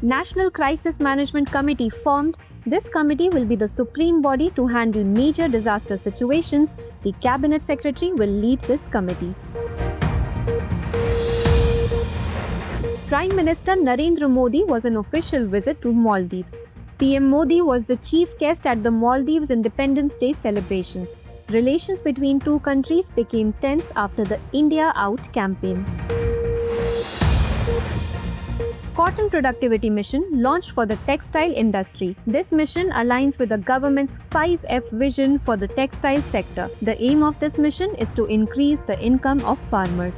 National Crisis Management Committee formed. This committee will be the supreme body to handle major disaster situations. The Cabinet Secretary will lead this committee. Prime Minister Narendra Modi was on official visit to Maldives. PM Modi was the chief guest at the Maldives Independence Day celebrations. Relations between two countries became tense after the India Out campaign. Cotton Productivity Mission launched for the textile industry. This mission aligns with the government's 5F vision for the textile sector. The aim of this mission is to increase the income of farmers.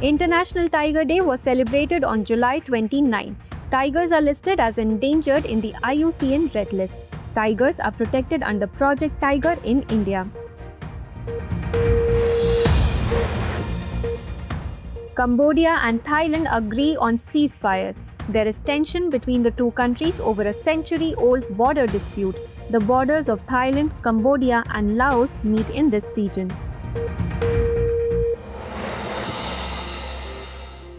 International Tiger Day was celebrated on July 29. Tigers are listed as endangered in the IUCN Red List. Tigers are protected under Project Tiger in India. Cambodia and Thailand agree on ceasefire. There is tension between the two countries over a century-old border dispute. The borders of Thailand, Cambodia and Laos meet in this region.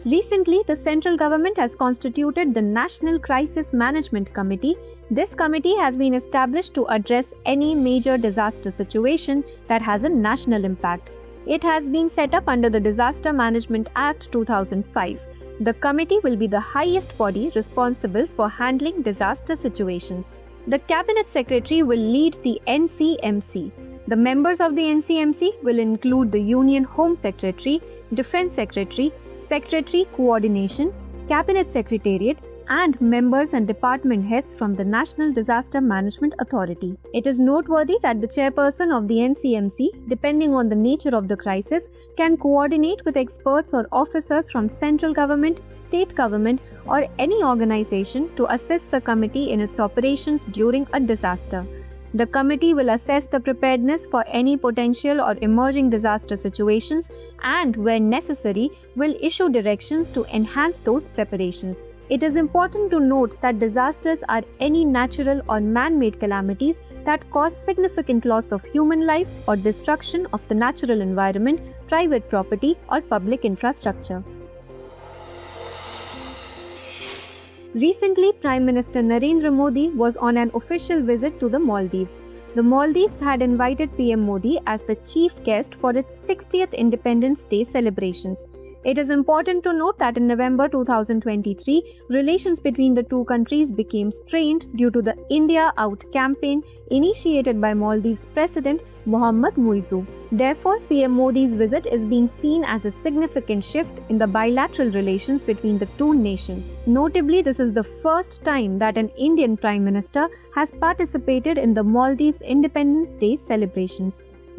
Recently, the central government has constituted the National Crisis Management Committee. This committee has been established to address any major disaster situation that has a national impact. It has been set up under the Disaster Management Act 2005. The committee will be the highest body responsible for handling disaster situations. The Cabinet Secretary will lead the NCMC. The members of the NCMC will include the Union Home Secretary, Defense Secretary, Secretary Coordination, Cabinet Secretariat, and members and department heads from the National Disaster Management Authority. It is noteworthy that the chairperson of the NCMC, depending on the nature of the crisis, can coordinate with experts or officers from central government, state government, or any organization to assist the committee in its operations during a disaster. The committee will assess the preparedness for any potential or emerging disaster situations and, where necessary, will issue directions to enhance those preparations. It is important to note that disasters are any natural or man-made calamities that cause significant loss of human life or destruction of the natural environment, private property, or public infrastructure. Recently, Prime Minister Narendra Modi was on an official visit to the Maldives. The Maldives had invited PM Modi as the chief guest for its 60th Independence Day celebrations. It is important to note that in November 2023, relations between the two countries became strained due to the India Out campaign initiated by Maldives President Mohammad Muizzu. Therefore, PM Modi's visit is being seen as a significant shift in the bilateral relations between the two nations. Notably, this is the first time that an Indian Prime Minister has participated in the Maldives Independence Day celebrations.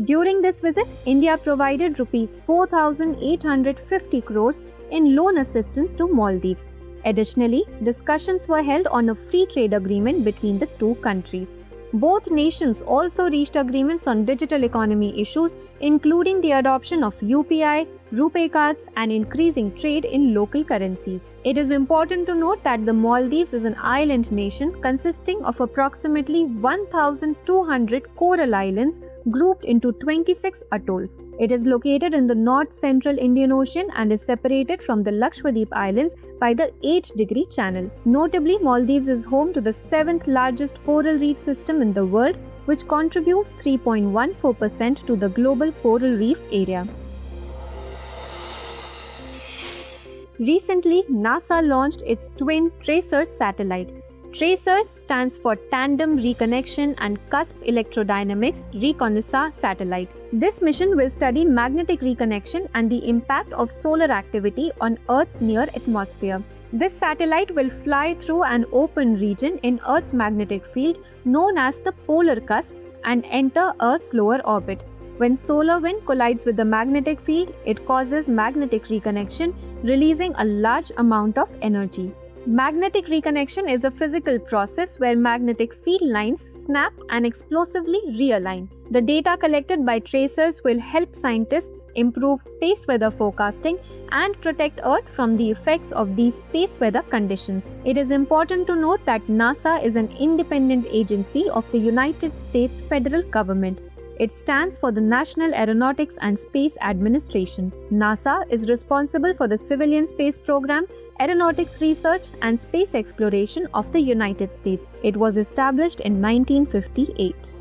During this visit, India provided Rs 4,850 crores in loan assistance to Maldives. Additionally, discussions were held on a free trade agreement between the two countries. Both nations also reached agreements on digital economy issues, including the adoption of UPI, RuPay cards, and increasing trade in local currencies. It is important to note that the Maldives is an island nation consisting of approximately 1,200 coral islands grouped into 26 atolls. It is located in the north-central Indian Ocean and is separated from the Lakshadweep Islands by the 8-degree channel. Notably, Maldives is home to the 7th largest coral reef system in the world, which contributes 3.14% to the global coral reef area. Recently, NASA launched its twin TRACERS satellite. TRACERS stands for Tandem Reconnection and Cusp Electrodynamics Reconnaissance Satellite. This mission will study magnetic reconnection and the impact of solar activity on Earth's near atmosphere. This satellite will fly through an open region in Earth's magnetic field known as the polar cusps and enter Earth's lower orbit. When solar wind collides with the magnetic field, it causes magnetic reconnection, releasing a large amount of energy. Magnetic reconnection is a physical process where magnetic field lines snap and explosively realign. The data collected by TRACERS will help scientists improve space weather forecasting and protect Earth from the effects of these space weather conditions. It is important to note that NASA is an independent agency of the United States federal government. It stands for the National Aeronautics and Space Administration. NASA is responsible for the civilian space program, aeronautics research, and space exploration of the United States. It was established in 1958.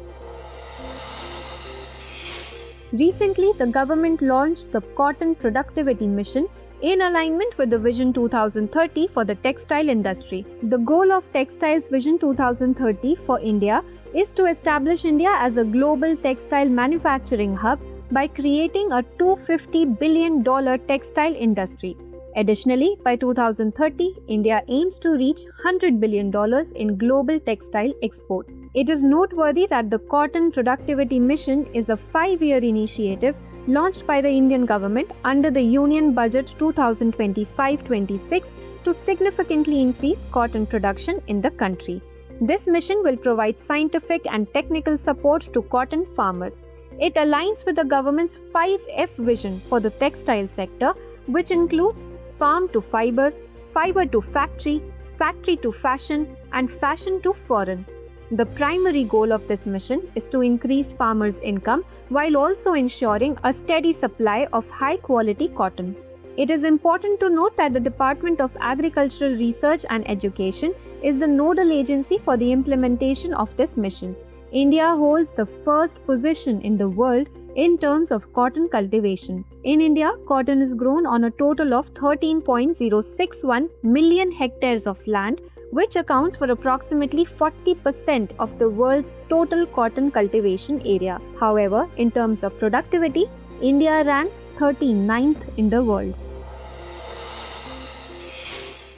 Recently, the government launched the Cotton Productivity Mission in alignment with the Vision 2030 for the textile industry. The goal of Textiles Vision 2030 for India is to establish India as a global textile manufacturing hub by creating a $250 billion textile industry. Additionally, by 2030, India aims to reach $100 billion in global textile exports. It is noteworthy that the Cotton Productivity Mission is a 5-year initiative launched by the Indian government under the Union Budget 2025-26 to significantly increase cotton production in the country. This mission will provide scientific and technical support to cotton farmers. It aligns with the government's 5F vision for the textile sector, which includes farm to fiber, fiber to factory, factory to fashion, and fashion to foreign. The primary goal of this mission is to increase farmers' income while also ensuring a steady supply of high-quality cotton. It is important to note that the Department of Agricultural Research and Education is the nodal agency for the implementation of this mission. India holds the first position in the world in terms of cotton cultivation. In India, cotton is grown on a total of 13.061 million hectares of land, which accounts for approximately 40% of the world's total cotton cultivation area. However, in terms of productivity, India ranks 39th in the world.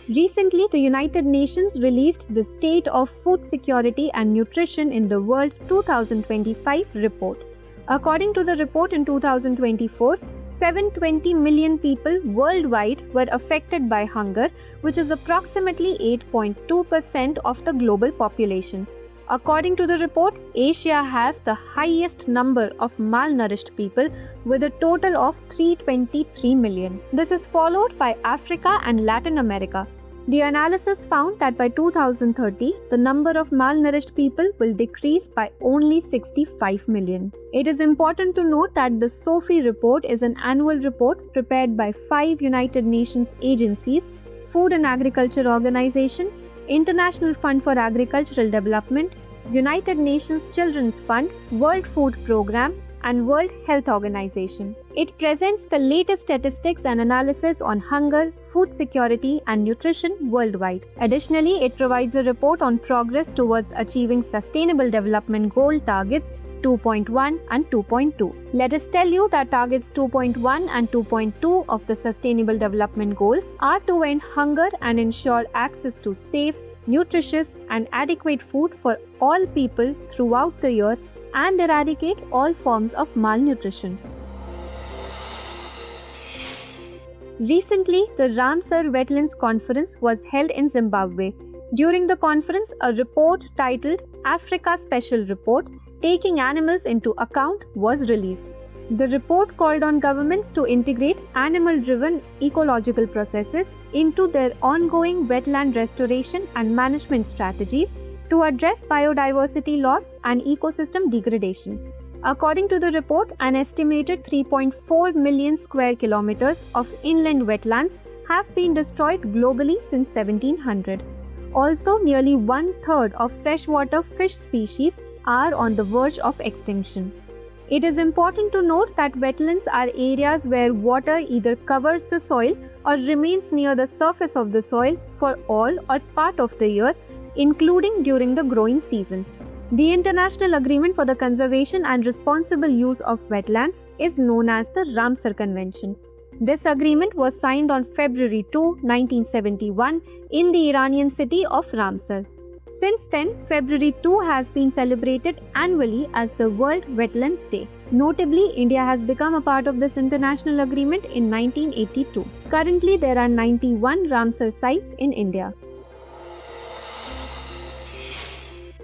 Recently, the United Nations released the State of Food Security and Nutrition in the World 2025 report. According to the report in 2024, 720 million people worldwide were affected by hunger, which is approximately 8.2% of the global population. According to the report, Asia has the highest number of malnourished people with a total of 323 million. This is followed by Africa and Latin America. The analysis found that by 2030, the number of malnourished people will decrease by only 65 million. It is important to note that the SOFI report is an annual report prepared by 5 United Nations agencies: Food and Agriculture Organization, International Fund for Agricultural Development, United Nations Children's Fund, World Food Programme, and World Health Organization. It presents the latest statistics and analysis on hunger, food security, and nutrition worldwide. Additionally, it provides a report on progress towards achieving Sustainable Development Goal targets 2.1 and 2.2. Let us tell you that targets 2.1 and 2.2 of the Sustainable Development Goals are to end hunger and ensure access to safe, nutritious, and adequate food for all people throughout the year and eradicate all forms of malnutrition. Recently, the Ramsar Wetlands Conference was held in Zimbabwe. During the conference, a report titled Africa Special Report, Taking Animals into Account was released. The report called on governments to integrate animal-driven ecological processes into their ongoing wetland restoration and management strategies to address biodiversity loss and ecosystem degradation. According to the report, an estimated 3.4 million square kilometers of inland wetlands have been destroyed globally since 1700. Also, nearly 1/3 of freshwater fish species are on the verge of extinction. It is important to note that wetlands are areas where water either covers the soil or remains near the surface of the soil for all or part of the year, including during the growing season. The International Agreement for the Conservation and Responsible Use of Wetlands is known as the Ramsar Convention. This agreement was signed on February 2, 1971 in the Iranian city of Ramsar. Since then, February 2 has been celebrated annually as the World Wetlands Day. Notably, India has become a part of this international agreement in 1982. Currently, there are 91 Ramsar sites in India.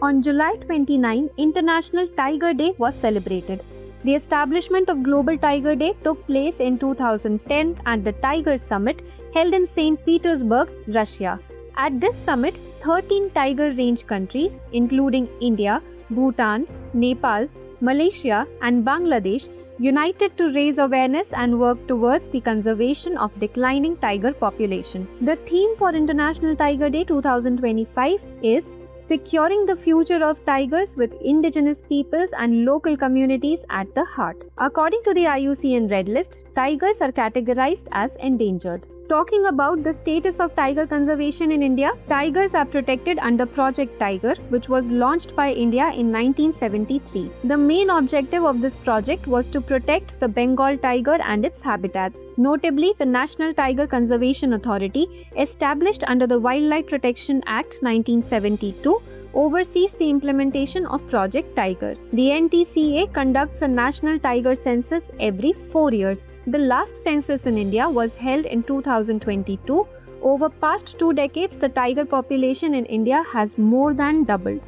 On July 29, International Tiger Day was celebrated. The establishment of Global Tiger Day took place in 2010 at the Tiger Summit held in St. Petersburg, Russia. At this summit, 13 tiger range countries, including India, Bhutan, Nepal, Malaysia, and Bangladesh united to raise awareness and work towards the conservation of declining tiger population. The theme for International Tiger Day 2025 is Securing the Future of Tigers with Indigenous Peoples and Local Communities at the Heart. According to the IUCN Red List, tigers are categorized as endangered. Talking about the status of tiger conservation in India, tigers are protected under Project Tiger, which was launched by India in 1973. The main objective of this project was to protect the Bengal tiger and its habitats. Notably, the National Tiger Conservation Authority, established under the Wildlife Protection Act 1972, oversees the implementation of Project Tiger. The NTCA conducts a national tiger census every 4 years. The last census in India was held in 2022. Over past 2 decades, the tiger population in India has more than doubled.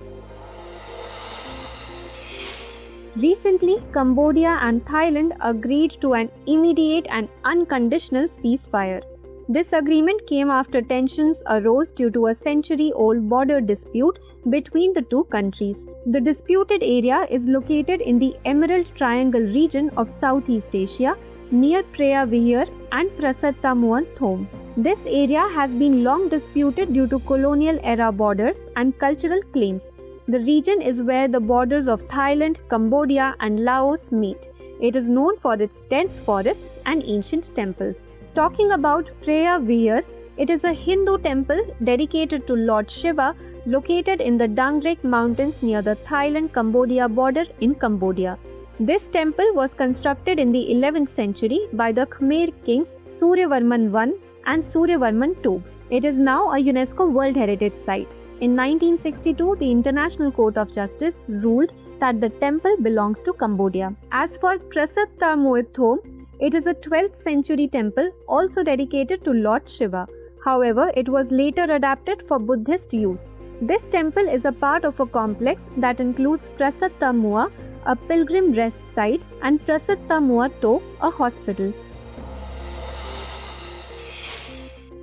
Recently, Cambodia and Thailand agreed to an immediate and unconditional ceasefire. This agreement came after tensions arose due to a century-old border dispute between the two countries. The disputed area is located in the Emerald Triangle region of Southeast Asia, near Preah Vihear and Prasad Tamuan Thom. This area has been long disputed due to colonial-era borders and cultural claims. The region is where the borders of Thailand, Cambodia and Laos meet. It is known for its dense forests and ancient temples. Talking about Preah Vihear, it is a Hindu temple dedicated to Lord Shiva located in the Dangrek Mountains near the Thailand-Cambodia border in Cambodia. This temple was constructed in the 11th century by the Khmer kings Suryavarman I and Suryavarman II. It is now a UNESCO World Heritage Site. In 1962, the International Court of Justice ruled that the temple belongs to Cambodia. As for Prasad Tamuan Thom, it is a 12th century temple also dedicated to Lord Shiva. However, it was later adapted for Buddhist use. This temple is a part of a complex that includes Prasad Tamua, a pilgrim rest site, and Prasad Tamua To, a hospital.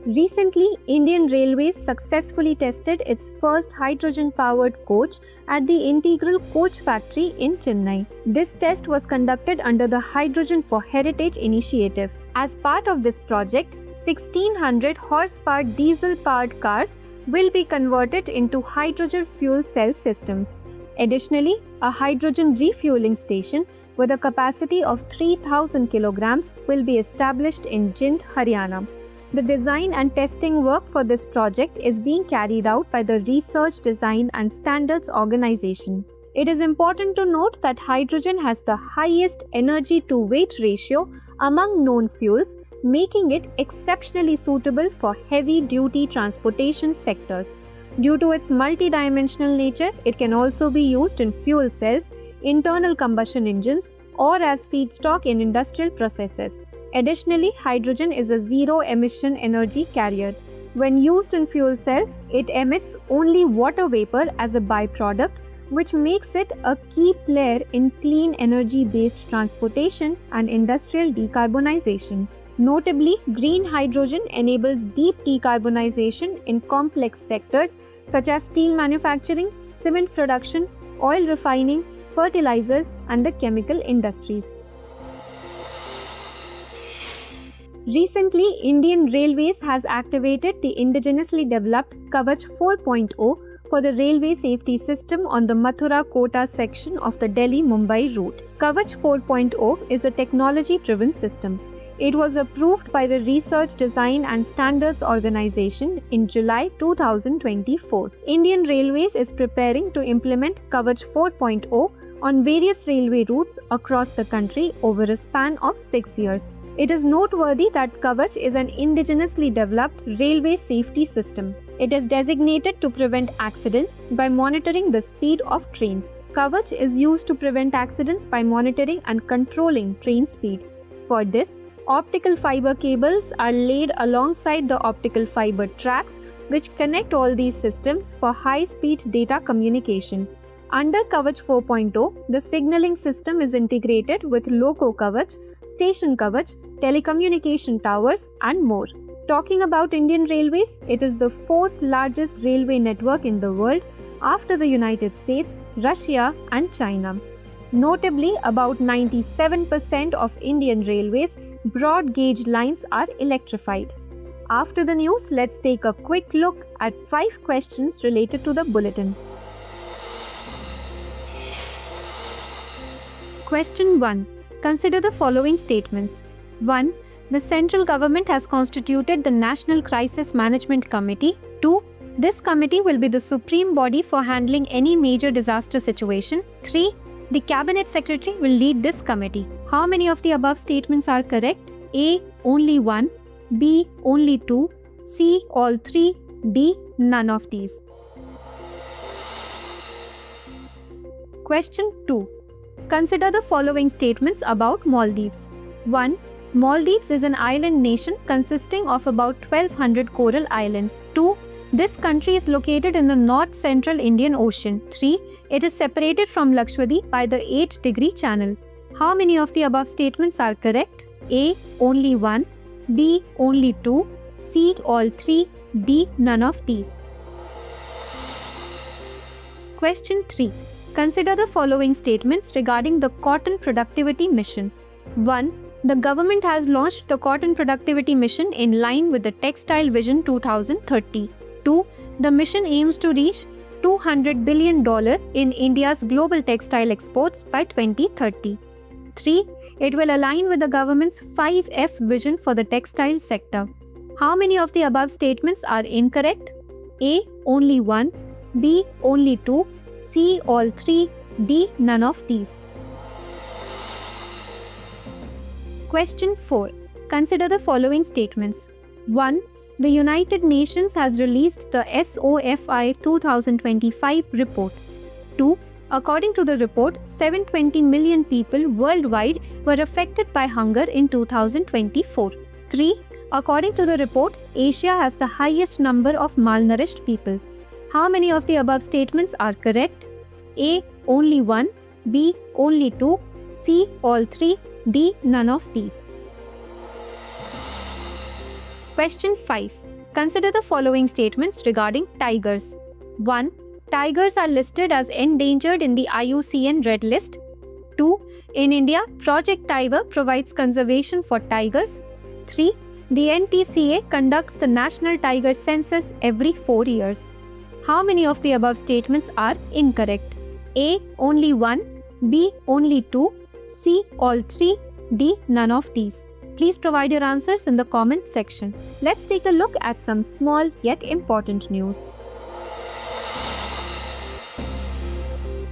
Recently, Indian Railways successfully tested its first hydrogen-powered coach at the Integral Coach Factory in Chennai. This test was conducted under the Hydrogen for Heritage initiative. As part of this project, 1600 horsepower diesel-powered cars will be converted into hydrogen fuel cell systems. Additionally, a hydrogen refueling station with a capacity of 3,000 kilograms will be established in Jind, Haryana. The design and testing work for this project is being carried out by the Research, Design and Standards Organization. It is important to note that hydrogen has the highest energy-to-weight ratio among known fuels, making it exceptionally suitable for heavy-duty transportation sectors. Due to its multidimensional nature, it can also be used in fuel cells, internal combustion engines, or as feedstock in industrial processes. Additionally, hydrogen is a zero-emission energy carrier. When used in fuel cells, it emits only water vapor as a byproduct, which makes it a key player in clean energy-based transportation and industrial decarbonization. Notably, green hydrogen enables deep decarbonization in complex sectors such as steel manufacturing, cement production, oil refining, fertilizers, and the chemical industries. Recently, Indian Railways has activated the indigenously developed Kavach 4.0 for the railway safety system on the Mathura-Kota section of the Delhi-Mumbai route. Kavach 4.0 is a technology-driven system. It was approved by the Research, Design and Standards Organization in July 2024. Indian Railways is preparing to implement Kavach 4.0 on various railway routes across the country over a span of 6 years. It is noteworthy that Kavach is an indigenously developed railway safety system. It is designated to prevent accidents by monitoring the speed of trains. Kavach is used to prevent accidents by monitoring and controlling train speed. For this, optical fiber cables are laid alongside the optical fiber tracks which connect all these systems for high-speed data communication. Under Kavach 4.0, the signaling system is integrated with Loco Kavach, Station Kavach, telecommunication towers, and more. Talking about Indian Railways, it is the fourth largest railway network in the world after the United States, Russia, and China. Notably, about 97% of Indian Railways broad gauge lines are electrified. After the news, let's take a quick look at 5 questions related to the bulletin. Question 1. Consider the following statements. 1. The central government has constituted the National Crisis Management Committee. 2. This committee will be the supreme body for handling any major disaster situation. 3. The Cabinet Secretary will lead this committee. How many of the above statements are correct? A. Only 1. B. Only 2. C. All 3. D. None of these. Question 2. Consider the following statements about Maldives. 1. Maldives is an island nation consisting of about 1200 coral islands. 2. This country is located in the north-central Indian Ocean. 3. It is separated from Lakshadweep by the 8-degree channel. How many of the above statements are correct? A. Only 1. B. Only 2. C. All 3. D. None of these. Question 3. Consider the following statements regarding the Cotton Productivity Mission. 1. The government has launched the Cotton Productivity Mission in line with the Textile Vision 2030. 2. The mission aims to reach $200 billion in India's global textile exports by 2030. 3. It will align with the government's 5F vision for the textile sector. How many of the above statements are incorrect? A. Only 1. B. Only 2. C. All 3. D. None of these. Question 4. Consider the following statements. 1. The United Nations has released the SOFI 2025 report. 2. According to the report, 720 million people worldwide were affected by hunger in 2024. 3. According to the report, Asia has the highest number of malnourished people. How many of the above statements are correct? A. Only 1. B. Only 2. C. All 3. D. None of these. Question 5. Consider the following statements regarding tigers. 1. Tigers are listed as endangered in the IUCN Red List. 2. In India, Project Tiger provides conservation for tigers. 3. The NTCA conducts the National Tiger Census every 4 years. How many of the above statements are incorrect? A. Only 1. B. Only 2. C. All 3. D. None of these. Please provide your answers in the comment section. Let's take a look at some small yet important news.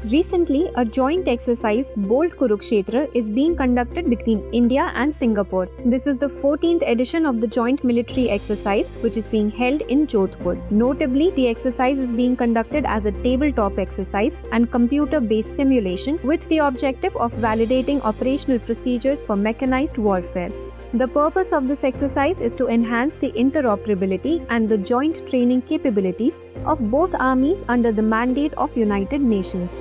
Recently, a joint exercise, Bold Kurukshetra, is being conducted between India and Singapore. This is the 14th edition of the joint military exercise, which is being held in Jodhpur. Notably, the exercise is being conducted as a tabletop exercise and computer-based simulation with the objective of validating operational procedures for mechanized warfare. The purpose of this exercise is to enhance the interoperability and the joint training capabilities of both armies under the mandate of United Nations.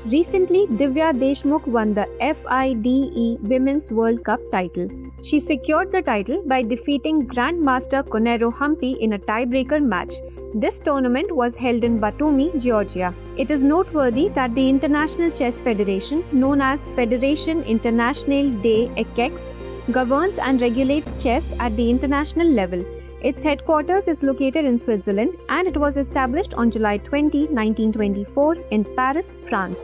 Recently, Divya Deshmukh won the FIDE Women's World Cup title. She secured the title by defeating Grandmaster Konero Humpy in a tiebreaker match. This tournament was held in Batumi, Georgia. It is noteworthy that the International Chess Federation, known as Fédération Internationale des Échecs, governs and regulates chess at the international level. Its headquarters is located in Switzerland and it was established on July 20, 1924 in Paris, France.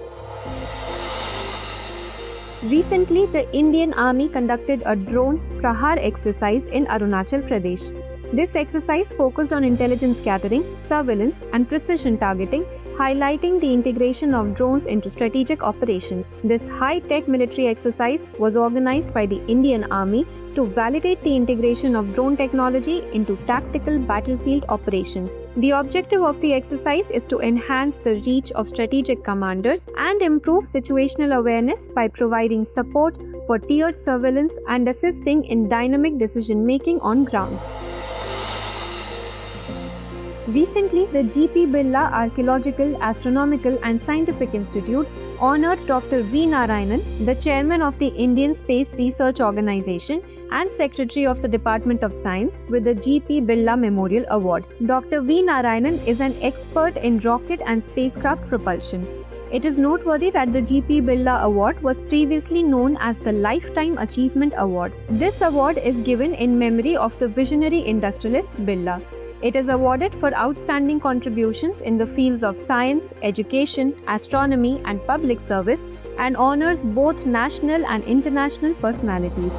Recently, the Indian Army conducted a drone Prahar exercise in Arunachal Pradesh. This exercise focused on intelligence gathering, surveillance, and precision targeting, highlighting the integration of drones into strategic operations. This high-tech military exercise was organized by the Indian Army to validate the integration of drone technology into tactical battlefield operations. The objective of the exercise is to enhance the reach of strategic commanders and improve situational awareness by providing support for tiered surveillance and assisting in dynamic decision-making on ground. Recently, the G.P. Birla Archaeological, Astronomical and Scientific Institute honored Dr. V. Narayanan, the chairman of the Indian Space Research Organization and secretary of the Department of Science, with the G.P. Birla Memorial Award. Dr. V. Narayanan is an expert in rocket and spacecraft propulsion. It is noteworthy that the G.P. Birla Award was previously known as the Lifetime Achievement Award. This award is given in memory of the visionary industrialist Birla. It is awarded for outstanding contributions in the fields of science, education, astronomy, and public service, and honors both national and international personalities.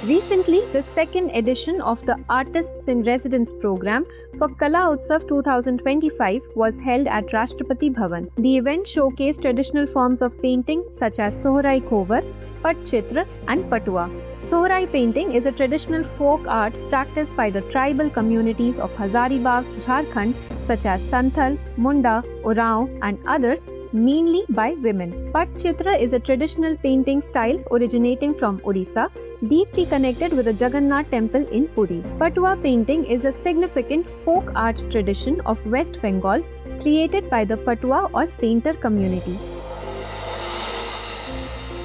Recently, the second edition of the Artists in Residence program for Kala Utsav 2025 was held at Rashtrapati Bhavan. The event showcased traditional forms of painting such as Sohrai Kovar, Patchitra, and Patua. Sohrai painting is a traditional folk art practiced by the tribal communities of Hazaribagh, Jharkhand, such as Santhal, Munda, Oraon, and others, mainly by women. Patchitra is a traditional painting style originating from Odisha, deeply connected with the Jagannath temple in Puri. Patua painting is a significant folk art tradition of West Bengal created by the Patua or painter community.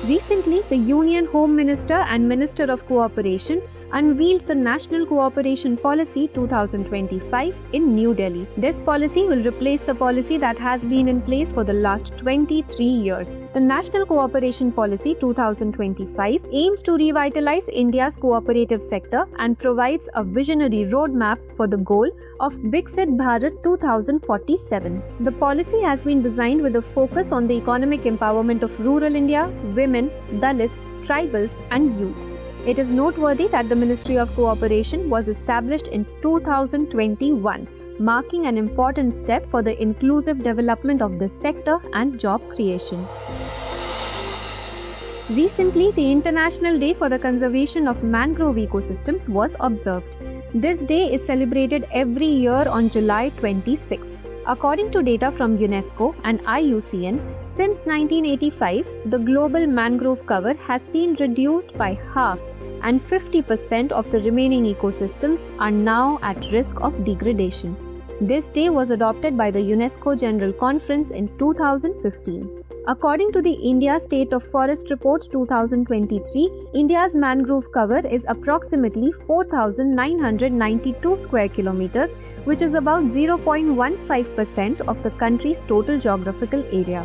Recently, the Union Home Minister and Minister of Cooperation unveiled the National Cooperation Policy 2025 in New Delhi. This policy will replace the policy that has been in place for the last 23 years. The National Cooperation Policy 2025 aims to revitalize India's cooperative sector and provides a visionary roadmap for the goal of Viksit Bharat 2047. The policy has been designed with a focus on the economic empowerment of rural India, women, Dalits, tribals, and youth. It is noteworthy that the Ministry of Cooperation was established in 2021, marking an important step for the inclusive development of this sector and job creation. Recently, the International Day for the Conservation of Mangrove Ecosystems was observed. This day is celebrated every year on July 26. According to data from UNESCO and IUCN, since 1985, the global mangrove cover has been reduced by half, and 50% of the remaining ecosystems are now at risk of degradation. This day was adopted by the UNESCO General Conference in 2015. According to the India State of Forest Report 2023, India's mangrove cover is approximately 4,992 square kilometers, which is about 0.15% of the country's total geographical area.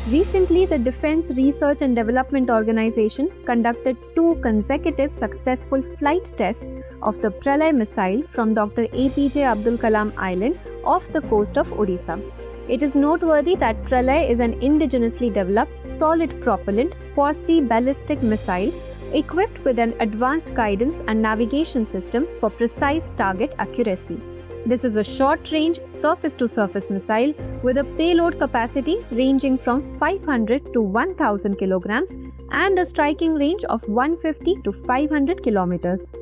Recently, the Defense Research and Development Organization conducted 2 consecutive successful flight tests of the Pralay missile from Dr. APJ Abdul Kalam Island off the coast of Odisha. It is noteworthy that Pralay is an indigenously developed solid propellant quasi-ballistic missile equipped with an advanced guidance and navigation system for precise target accuracy. This is a short-range, surface-to-surface missile with a payload capacity ranging from 500 to 1000 kilograms and a striking range of 150 to 500 kilometers.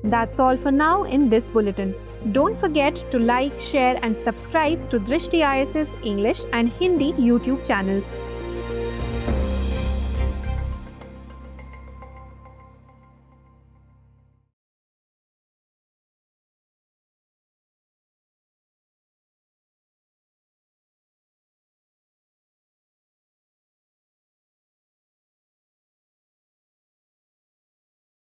That's all for now in this bulletin. Don't forget to like, share and subscribe to Drishti IS's English and Hindi YouTube channels.